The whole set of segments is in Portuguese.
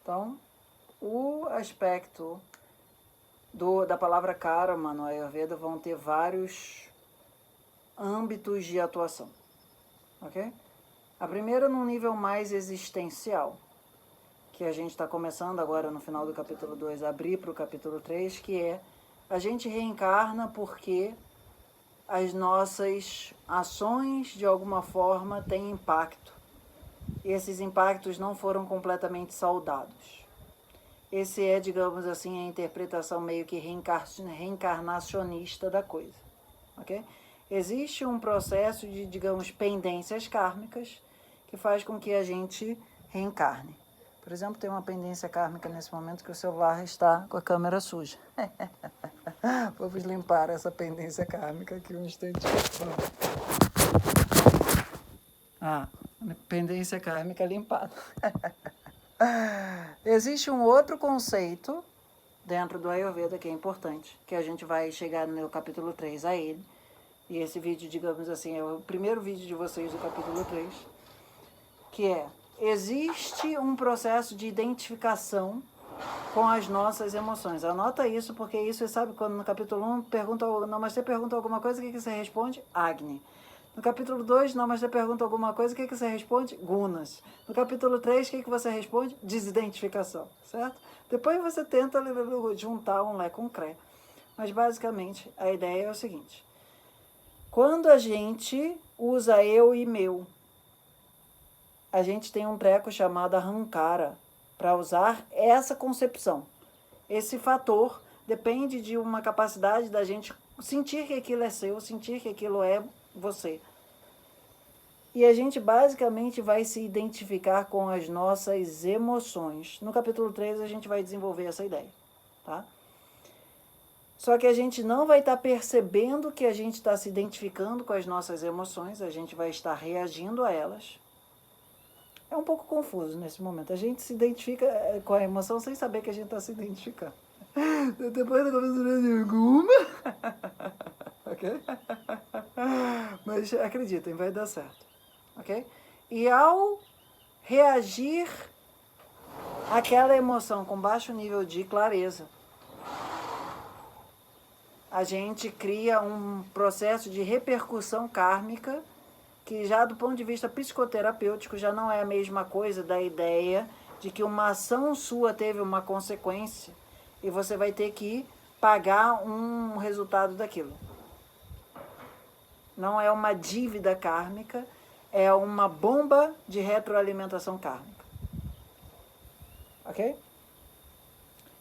Então, o aspecto da palavra karma no Ayurveda vão ter vários âmbitos de atuação, ok? A primeira num nível mais existencial, que a gente está começando agora no final do capítulo 2, abrir para o capítulo 3, que é a gente reencarna porque as nossas ações, de alguma forma, têm impacto. E esses impactos não foram completamente saudados. Esse é, digamos assim, a interpretação meio que reencarnacionista da coisa, ok? Existe um processo de, digamos, pendências kármicas que faz com que a gente reencarne. Por exemplo, tem uma pendência kármica nesse momento que o celular está com a câmera suja. Vamos limpar essa pendência kármica aqui um instante. Pendência kármica limpada. Existe um outro conceito dentro do Ayurveda que é importante, que a gente vai chegar no capítulo 3 a ele. E esse vídeo, digamos assim, é o primeiro vídeo de vocês do capítulo 3, que é: existe um processo de identificação com as nossas emoções. Anota isso, porque isso, você sabe, quando no capítulo 1 Namastê pergunta alguma coisa, o que você responde? Agni. No capítulo 2, Namastê pergunta alguma coisa, o que você responde? Gunas. No capítulo 3, o que você responde? Desidentificação, certo? Depois você tenta juntar um Lé com um Cré. Mas, basicamente, a ideia é o seguinte: quando a gente usa eu e meu, a gente tem um treco chamado Ahankara para usar essa concepção. Esse fator depende de uma capacidade da gente sentir que aquilo é seu, sentir que aquilo é você. E a gente basicamente vai se identificar com as nossas emoções. No capítulo 3 a gente vai desenvolver essa ideia, tá? Só que a gente não vai estar percebendo que a gente está se identificando com as nossas emoções, a gente vai estar reagindo a elas. É um pouco confuso nesse momento. A gente se identifica com a emoção sem saber que a gente está se identificando. Depois da conversa de alguma. Ok? Mas acreditem, vai dar certo. Ok? E ao reagir àquela emoção com baixo nível de clareza, a gente cria um processo de repercussão kármica que já do ponto de vista psicoterapêutico já não é a mesma coisa da ideia de que uma ação sua teve uma consequência e você vai ter que pagar um resultado daquilo. Não é uma dívida kármica, é uma bomba de retroalimentação kármica. Ok?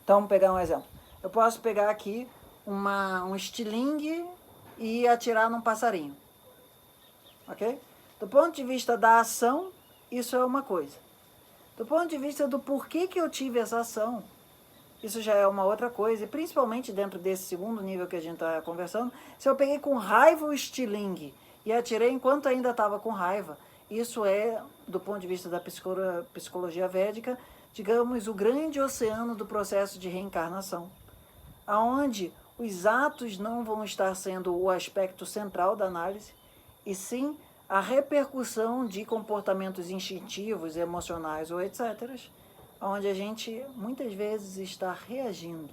Então, vamos pegar um exemplo. Eu posso pegar aqui um estilingue e atirar num passarinho. Ok? Do ponto de vista da ação, isso é uma coisa. Do ponto de vista do porquê que eu tive essa ação, isso já é uma outra coisa. E principalmente dentro desse segundo nível que a gente está conversando, se eu peguei com raiva o estilingue e atirei enquanto ainda estava com raiva, isso é, do ponto de vista da psicologia védica, digamos, o grande oceano do processo de reencarnação, aonde os atos não vão estar sendo o aspecto central da análise, e sim a repercussão de comportamentos instintivos, emocionais ou etc., onde a gente muitas vezes está reagindo,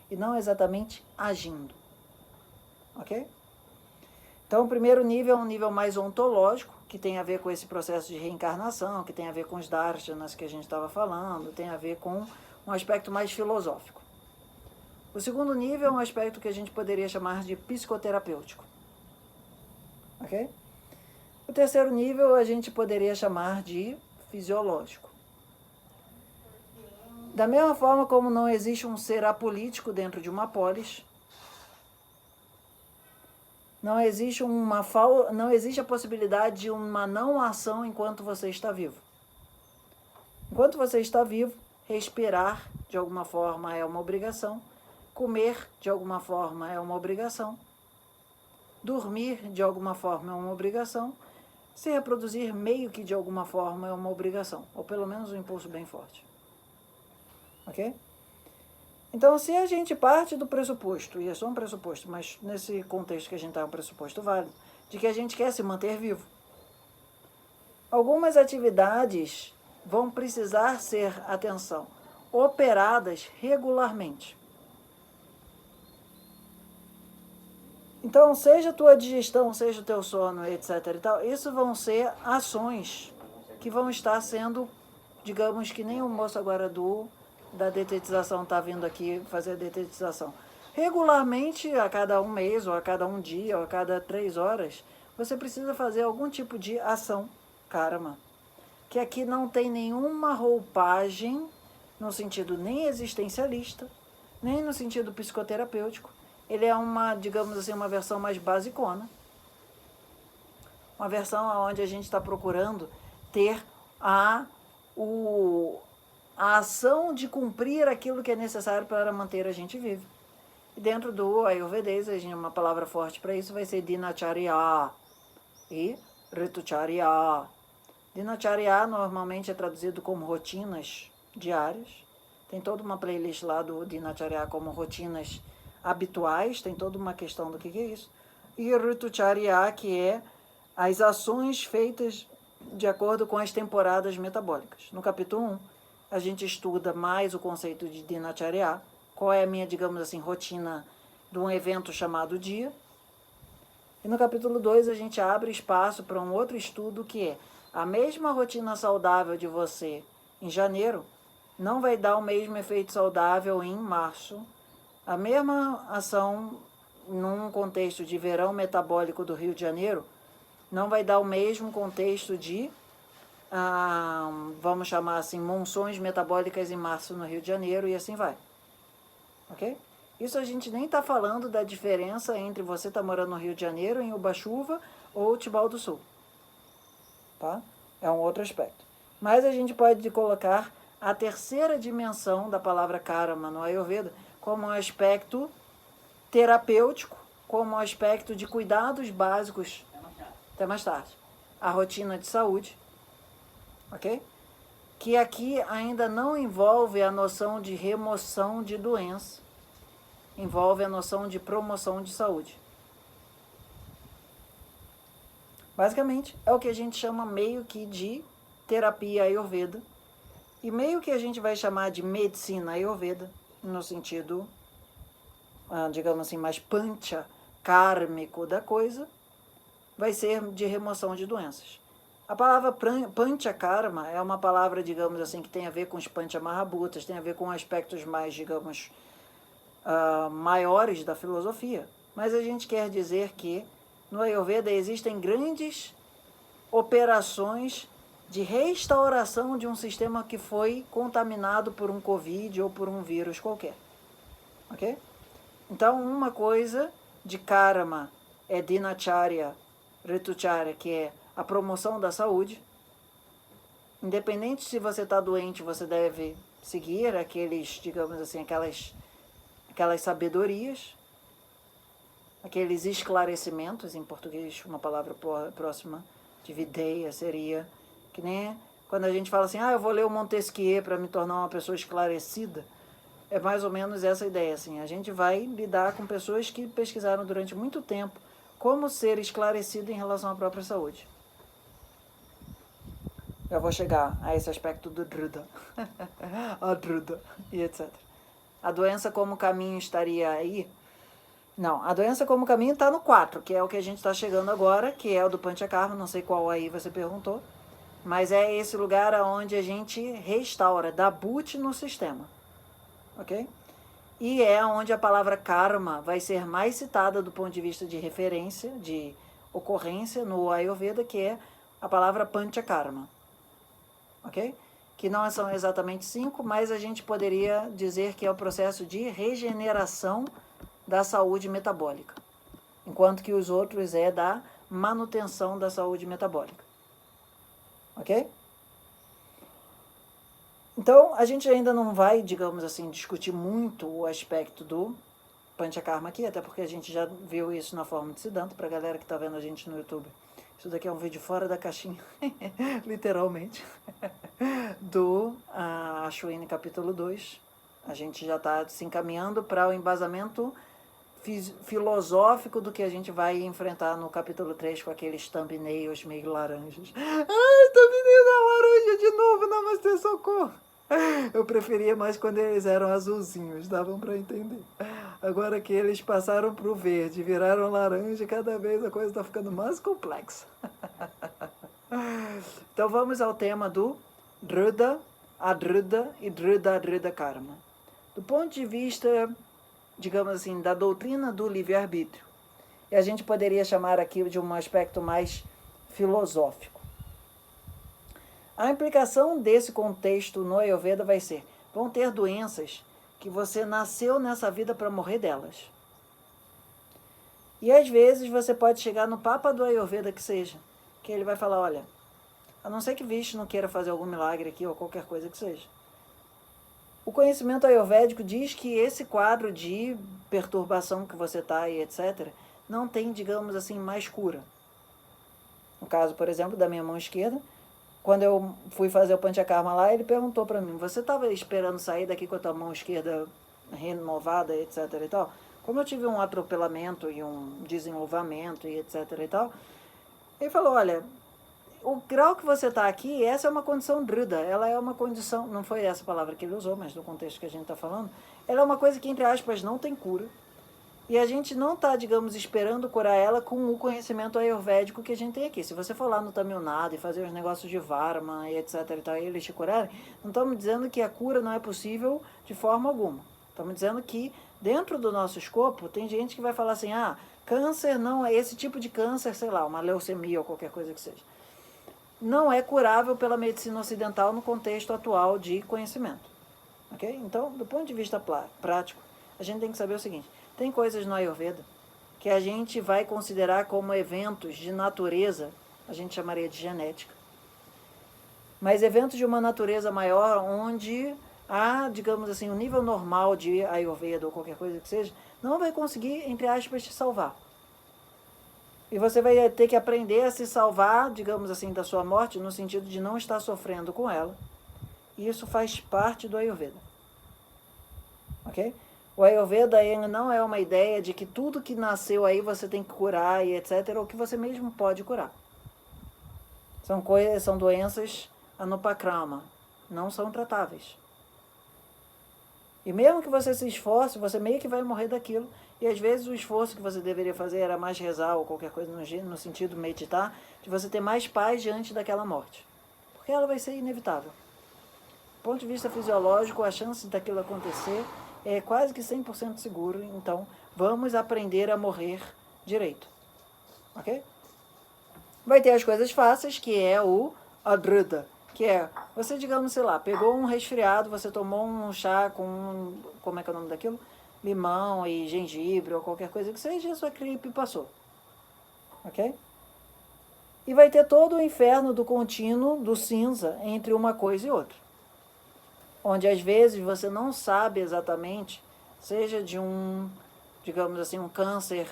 e não exatamente agindo. Ok? Então, o primeiro nível é um nível mais ontológico, que tem a ver com esse processo de reencarnação, que tem a ver com os darshanas que a gente estava falando, tem a ver com um aspecto mais filosófico. O segundo nível é um aspecto que a gente poderia chamar de psicoterapêutico. Ok? O terceiro nível a gente poderia chamar de fisiológico. Da mesma forma como não existe um ser apolítico dentro de uma polis, não existe a possibilidade de uma não ação enquanto você está vivo. Enquanto você está vivo, respirar de alguma forma é uma obrigação, comer de alguma forma é uma obrigação, dormir de alguma forma é uma obrigação, se reproduzir meio que de alguma forma é uma obrigação, ou pelo menos um impulso bem forte. Ok? Então, se a gente parte do pressuposto, e é só um pressuposto, mas nesse contexto que a gente está, é um pressuposto válido, de que a gente quer se manter vivo, Algumas atividades vão precisar ser, atenção, operadas regularmente. Então, seja a tua digestão, seja o teu sono, etc. e tal, isso vão ser ações que vão estar sendo, digamos que nem o moço agora da detetização está vindo aqui fazer a detetização. Regularmente, a cada um mês, ou a cada um dia, ou a cada 3 horas, você precisa fazer algum tipo de ação karma. Que aqui não tem nenhuma roupagem no sentido nem existencialista, nem no sentido psicoterapêutico. Ele é uma, digamos assim, uma versão mais basicona. Uma versão onde a gente está procurando ter a ação de cumprir aquilo que é necessário para manter a gente vivo. E dentro do Ayurvedês, uma palavra forte para isso vai ser Dinacharya e Ritucharya. Dinacharya normalmente é traduzido como rotinas diárias. Tem toda uma playlist lá do Dinacharya como rotinas habituais, tem toda uma questão do que é isso. E Ritucharya, que é as ações feitas de acordo com as temporadas metabólicas. No capítulo 1, a gente estuda mais o conceito de Dinacharya, qual é a minha, digamos assim, rotina de um evento chamado dia. E no capítulo 2, a gente abre espaço para um outro estudo que é a mesma rotina saudável de você em janeiro não vai dar o mesmo efeito saudável em março. A mesma ação num contexto de verão metabólico do Rio de Janeiro não vai dar o mesmo contexto de, vamos chamar assim, monções metabólicas em março no Rio de Janeiro e assim vai. Ok? Isso a gente nem está falando da diferença entre você estar morando no Rio de Janeiro, em Ubatuba ou Tibau do Sul. Tá? É um outro aspecto. Mas a gente pode colocar a terceira dimensão da palavra karma no Ayurveda como um aspecto terapêutico, como um aspecto de cuidados básicos. Até mais tarde. A rotina de saúde, ok? Que aqui ainda não envolve a noção de remoção de doença, envolve a noção de promoção de saúde. Basicamente, é o que a gente chama meio que de terapia Ayurveda, e meio que a gente vai chamar de medicina Ayurveda, no sentido, digamos assim, mais pancha, kármico da coisa, vai ser de remoção de doenças. A palavra panchakarma é uma palavra, digamos assim, que tem a ver com os panchamahabhutas, tem a ver com aspectos mais, digamos, maiores da filosofia. Mas a gente quer dizer que no Ayurveda existem grandes operações de restauração de um sistema que foi contaminado por um Covid ou por um vírus qualquer. Ok? Então, uma coisa de karma é dinacharya, ritucharya, que é a promoção da saúde. Independente se você está doente, você deve seguir aqueles, digamos assim, aquelas sabedorias, aqueles esclarecimentos, em português, uma palavra próxima de videia seria, que nem quando a gente fala assim, eu vou ler o Montesquieu para me tornar uma pessoa esclarecida, é mais ou menos essa ideia, assim, a gente vai lidar com pessoas que pesquisaram durante muito tempo como ser esclarecido em relação à própria saúde. Eu vou chegar a esse aspecto do Druda, a Druda e etc. A doença como caminho estaria aí? Não, a doença como caminho está no 4, que é o que a gente está chegando agora, que é o do Panchakarma, não sei qual aí você perguntou, mas é esse lugar onde a gente restaura, dá boot no sistema, ok? E é onde a palavra karma vai ser mais citada do ponto de vista de referência, de ocorrência no Ayurveda, que é a palavra Panchakarma, ok? Que não são exatamente 5, mas a gente poderia dizer que é o processo de regeneração da saúde metabólica, enquanto que os outros é da manutenção da saúde metabólica. Ok? Então, a gente ainda não vai, digamos assim, discutir muito o aspecto do Panchakarma aqui, até porque a gente já viu isso na forma de Siddhanta, para a galera que está vendo a gente no YouTube. Isso daqui é um vídeo fora da caixinha, literalmente, do Ashwini capítulo 2. A gente já está se encaminhando para o embasamento filosófico do que a gente vai enfrentar no capítulo 3 com aqueles thumbnails meio laranjas. Eita, menina, laranja de novo, namastê, socorro. Eu preferia mais quando eles eram azulzinhos, davam para entender. Agora que eles passaram para o verde, viraram laranja, cada vez a coisa está ficando mais complexa. Então vamos ao tema do Druda, Adruda e Druda Adruda Karma. Do ponto de vista, digamos assim, da doutrina do livre-arbítrio, e a gente poderia chamar aqui de um aspecto mais filosófico. A implicação desse contexto no Ayurveda vai ser: vão ter doenças que você nasceu nessa vida para morrer delas. E às vezes você pode chegar no Papa do Ayurveda que seja, que ele vai falar: olha, a não ser que Vishnu queira fazer algum milagre aqui ou qualquer coisa que seja. O conhecimento ayurvédico diz que esse quadro de perturbação que você está e etc., não tem, digamos assim, mais cura. No caso, por exemplo, da minha mão esquerda, quando eu fui fazer o Panchakarma lá, ele perguntou para mim: você estava esperando sair daqui com a tua mão esquerda renovada, etc. e tal? Como eu tive um atropelamento e um desenvolvimento e etc. e tal, ele falou: olha, o grau que você está aqui, essa é uma condição druda, ela é uma condição, não foi essa palavra que ele usou, mas no contexto que a gente está falando, ela é uma coisa que, entre aspas, não tem cura. E a gente não está, digamos, esperando curar ela com o conhecimento ayurvédico que a gente tem aqui. Se você for lá no Tamil Nadu e fazer os negócios de Varma e etc. e tal, e eles te curarem, não estamos dizendo que a cura não é possível de forma alguma. Estamos dizendo que dentro do nosso escopo tem gente que vai falar assim: ah, câncer não é esse tipo de câncer, sei lá, uma leucemia ou qualquer coisa que seja, não é curável pela medicina ocidental no contexto atual de conhecimento. Ok? Então, do ponto de vista prático, a gente tem que saber o seguinte: tem coisas no Ayurveda que a gente vai considerar como eventos de natureza, a gente chamaria de genética, mas eventos de uma natureza maior, onde há, digamos assim, um nível normal de Ayurveda ou qualquer coisa que seja, não vai conseguir, entre aspas, te salvar. E você vai ter que aprender a se salvar, digamos assim, da sua morte, no sentido de não estar sofrendo com ela. E isso faz parte do Ayurveda. Ok? O Ayurveda ele não é uma ideia de que tudo que nasceu aí você tem que curar e etc., ou que você mesmo pode curar. São doenças anupakrama, não são tratáveis. E mesmo que você se esforce, você meio que vai morrer daquilo. E às vezes o esforço que você deveria fazer era mais rezar ou qualquer coisa no sentido meditar, de você ter mais paz diante daquela morte. Porque ela vai ser inevitável. Do ponto de vista fisiológico, a chance daquilo acontecer é quase que 100% seguro. Então, vamos aprender a morrer direito. Ok? Vai ter as coisas fáceis, que é o adruda, que é, você, digamos, sei lá, pegou um resfriado, você tomou um chá com, como é que é o nome daquilo? Limão e gengibre ou qualquer coisa que seja, e a sua gripe passou. Ok? E vai ter todo o inferno do contínuo, do cinza, entre uma coisa e outra. Onde às vezes você não sabe exatamente, seja de um, digamos assim, um câncer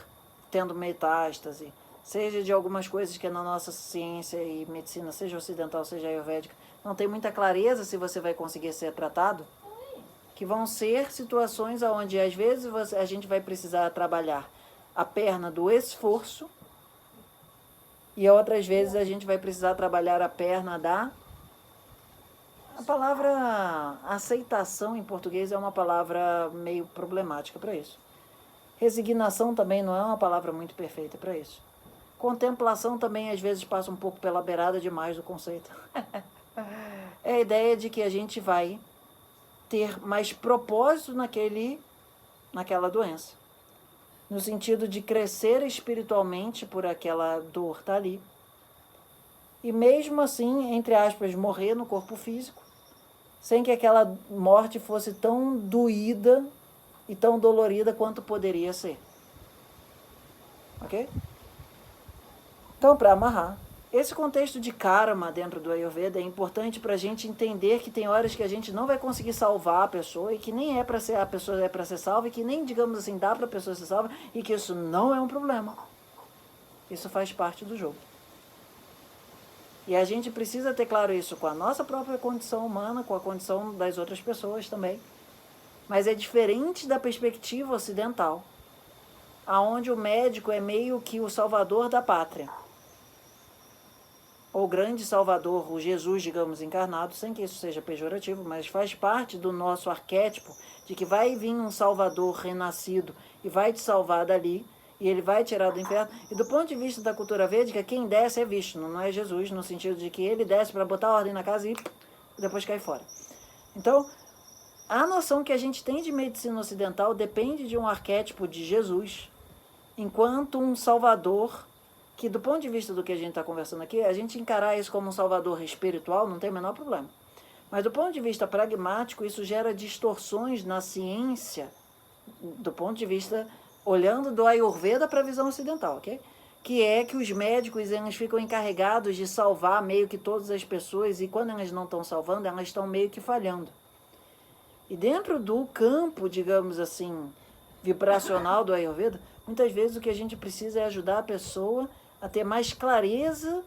tendo metástase, seja de algumas coisas que na nossa ciência e medicina, seja ocidental, seja ayurvédica, não tem muita clareza se você vai conseguir ser tratado, que vão ser situações onde às vezes a gente vai precisar trabalhar a perna do esforço e outras vezes a gente vai precisar trabalhar a perna da... A palavra aceitação em português é uma palavra meio problemática para isso. Resignação também não é uma palavra muito perfeita para isso. Contemplação também às vezes passa um pouco pela beirada demais do conceito. É a ideia de que a gente vai ter mais propósito naquela doença. No sentido de crescer espiritualmente por aquela dor estar ali. E mesmo assim, entre aspas, morrer no corpo físico, sem que aquela morte fosse tão doída e tão dolorida quanto poderia ser. Ok? Então, para amarrar, esse contexto de karma dentro do Ayurveda é importante para a gente entender que tem horas que a gente não vai conseguir salvar a pessoa e que nem é para ser a pessoa é para ser salva e que nem, digamos assim, dá para a pessoa ser salva e que isso não é um problema. Isso faz parte do jogo. E a gente precisa ter claro isso com a nossa própria condição humana, com a condição das outras pessoas também. Mas é diferente da perspectiva ocidental, aonde o médico é meio que o salvador da pátria. ou grande Salvador, o Jesus, digamos, encarnado, sem que isso seja pejorativo, mas faz parte do nosso arquétipo de que vai vir um Salvador renascido e vai te salvar dali, e ele vai tirar do inferno. E do ponto de vista da cultura védica, quem desce é Vishnu, não é Jesus, no sentido de que ele desce para botar ordem na casa e depois cai fora. Então, a noção que a gente tem de medicina ocidental depende de um arquétipo de Jesus, enquanto um Salvador, que do ponto de vista do que a gente está conversando aqui, a gente encarar isso como um Salvador espiritual não tem o menor problema. Mas do ponto de vista pragmático, isso gera distorções na ciência, do ponto de vista, olhando do Ayurveda para a visão ocidental, ok? Que é que os médicos eles ficam encarregados de salvar meio que todas as pessoas, e quando elas não estão salvando, elas estão meio que falhando. E dentro do campo, digamos assim, vibracional do Ayurveda, muitas vezes o que a gente precisa é ajudar a pessoa a ter mais clareza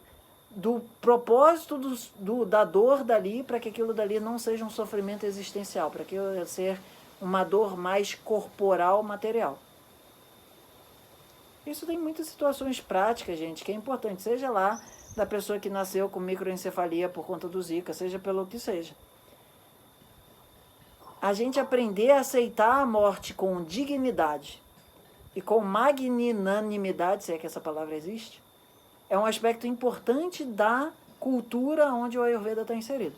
do propósito da dor dali, para que aquilo dali não seja um sofrimento existencial, para que ser uma dor mais corporal, material. Isso tem muitas situações práticas, gente, que é importante, seja lá da pessoa que nasceu com microencefalia por conta do Zika, seja pelo que seja. A gente aprender a aceitar a morte com dignidade e com magnanimidade, se é que essa palavra existe, é um aspecto importante da cultura onde o Ayurveda está inserido.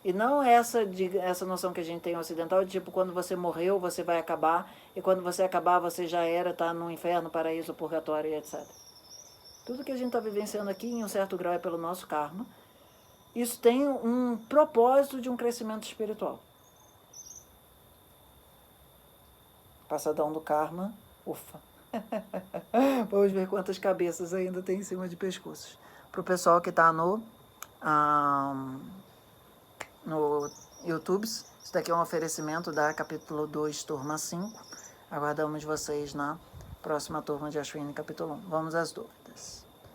E não essa noção que a gente tem ocidental, de tipo, quando você morreu, você vai acabar, e quando você acabar, você já era, está no inferno, paraíso, purgatório, etc. Tudo que a gente está vivenciando aqui, em um certo grau, é pelo nosso karma. Isso tem um propósito de um crescimento espiritual. Passadão do karma, ufa. Vamos ver quantas cabeças ainda tem em cima de pescoços. Para o pessoal que está no YouTube, isso daqui é um oferecimento da capítulo 2, turma 5. Aguardamos vocês na próxima turma de Ashwini, capítulo 1. Vamos às dúvidas.